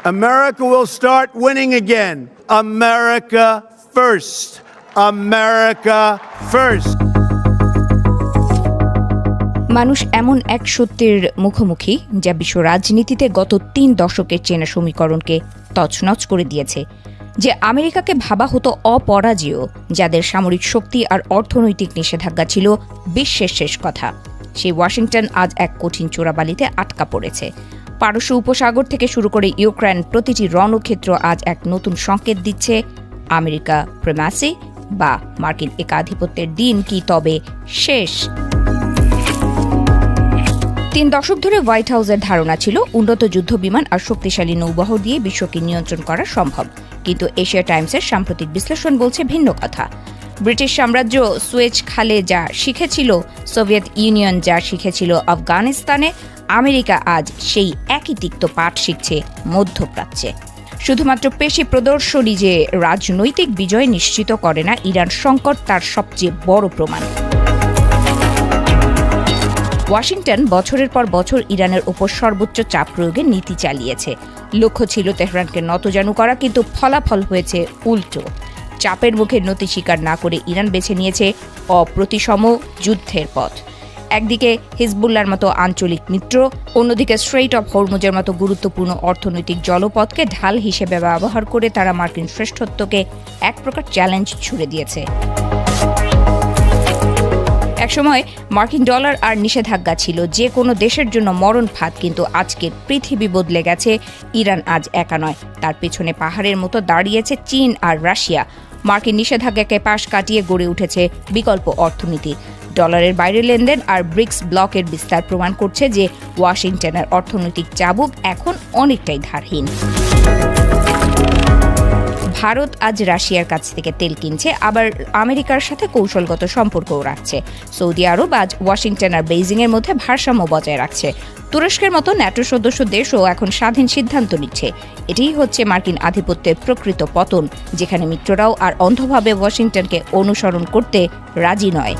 America will start winning again. America first. America first. মানুষ এমন এক সত্যের মুখোমুখি যা বিশ্ব রাজনীতিতে গত ৩ দশকের চেনা সমীকরণকে তছনছ করে দিয়েছে। যে আমেরিকাকে ভাবা হতো অপরাজেয়, যাদের সামরিক শক্তি আর অর্থনৈতিক নিষেধাজ্ঞা ছিল বিশ্বের শেষ কথা, সেই ওয়াশিংটন আজ এক কঠিন চোরাবালিতে আটকা পড়েছে। পারস্য উপসাগর থেকে শুরু করে ইউক্রেন, প্রতিটি রণক্ষেত্র আজ এক নতুন সংকেত দিচ্ছে আমেরিকা প্রিম্যাসি বা মার্কিন একাধিপত্যের দিন কি তবে শেষ? ৩ দশক ধরে হোয়াইট হাউসের ধারণা ছিল উন্নত যুদ্ধবিমান আর শক্তিশালী নৌবহর দিয়ে বিশ্বকে নিয়ন্ত্রণ করা সম্ভব, কিন্তু এশিয়া টাইমসের সাম্প্রতিক বিশ্লেষণ বলছে ভিন্ন কথা। ব্রিটিশ সাম্রাজ্য সুয়েজ খালে যা শিখেছিল, সোভিয়েত ইউনিয়ন যা শিখেছিল আফগানিস্তানে, আমেরিকা আজ সেই একই তিক্ত পাঠ শিখছে মধ্যপ্রাচ্যে। শুধুমাত্র পেশি প্রদর্শনী যে রাজনৈতিক বিজয় নিশ্চিত করে না ইরান সংকট তার সবচেয়ে বড় প্রমাণ। ওয়াশিংটন বছরের পর বছর ইরানের ওপর সর্বোচ্চ চাপ প্রয়োগের নীতি চালিয়েছে। লক্ষ্য ছিল তেহরানকে নতজানু করা, কিন্তু ফলাফল হয়েছে উল্টো। চাপের মুখে নতি স্বীকার না করে ইরান বেছে নিয়েছে অপ্রতিসম যুদ্ধের পথ। একদিকে হিজবুল্লাহর মতো আঞ্চলিক মিত্র, অন্যদিকে স্ট্রেইট অফ হরমুজের মতো গুরুত্বপূর্ণ অর্থনৈতিক জলপথকে ঢাল হিসেবে ব্যবহার করে তারা মার্কিন শ্রেষ্ঠত্বকে এক প্রকার চ্যালেঞ্জ ছুড়ে দিয়েছে। একসময় মার্কিন ডলার আর নিষেধাজ্ঞা ছিল যে কোনো দেশের জন্য মরণ ফাঁদ, কিন্তু আজকের পৃথিবী বদলে গেছে। ইরান আজ একা নয়, তার পেছনে পাহাড়ের মতো দাঁড়িয়েছে চীন আর রাশিয়া। মার্কিন নিষেধাজ্ঞাকে পাশ কাটিয়ে গড়ে উঠেছে বিকল্প অর্থনীতি। ডলারের বাইরে লেনদেন আর ব্রিক্স ব্লকের বিস্তার প্রমাণ করছে যে ওয়াশিংটনের অর্থনৈতিক চাবুক এখন অনেকটাই ধারহীন। ভারত আজ রাশিয়ার কাছ থেকে তেল কিনছে, আবার আমেরিকার সাথে কৌশলগত সম্পর্কও রাখছে। সৌদি আরব আজ ওয়াশিংটন আর বেইজিংয়ের মধ্যে ভারসাম্য বজায় রাখছে। তুরস্কের মতো ন্যাটো সদস্য দেশও এখন স্বাধীন সিদ্ধান্ত নিচ্ছে। এটাই হচ্ছে মার্কিন আধিপত্যের প্রকৃত পতন, যেখানে মিত্ররাও আর অন্ধভাবে ওয়াশিংটনকে অনুসরণ করতে রাজি নয়।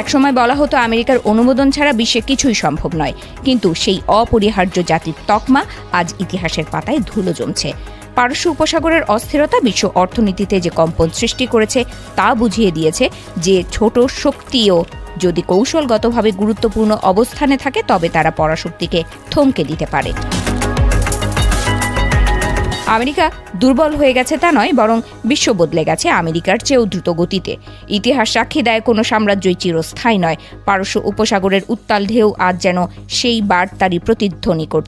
একসময় বলা হতো আমেরিকার অনুমোদন ছাড়া বিশ্বে কিছুই সম্ভব নয়, কিন্তু সেই অপরিহার্য জাতির তকমা আজ ইতিহাসের পাতায় ধুলো জমছে। পারস্য উপসাগরের অস্থিরতা বিশ্ব অর্থনীতিতে যে কম্পন সৃষ্টি করেছে তা বুঝিয়ে দিয়েছে যে ছোট শক্তিও যদি কৌশলগতভাবে গুরুত্বপূর্ণ অবস্থানে থাকে তবে তারা পরাশক্তিকে থমকে দিতে পারে। আমেরিকা দুর্বল হয়ে গেছে তা নয়, বরং বিশ্ব বদলে গেছে আমেরিকার চেয়েও দ্রুত গতিতে। ইতিহাস সাক্ষী দেয় কোনো সাম্রাজ্যই চিরস্থায়ী নয়। পারস্য উপসাগরের উত্তাল ঢেউ আজ যেন সেই বার্তারই প্রতিধ্বনি করছে।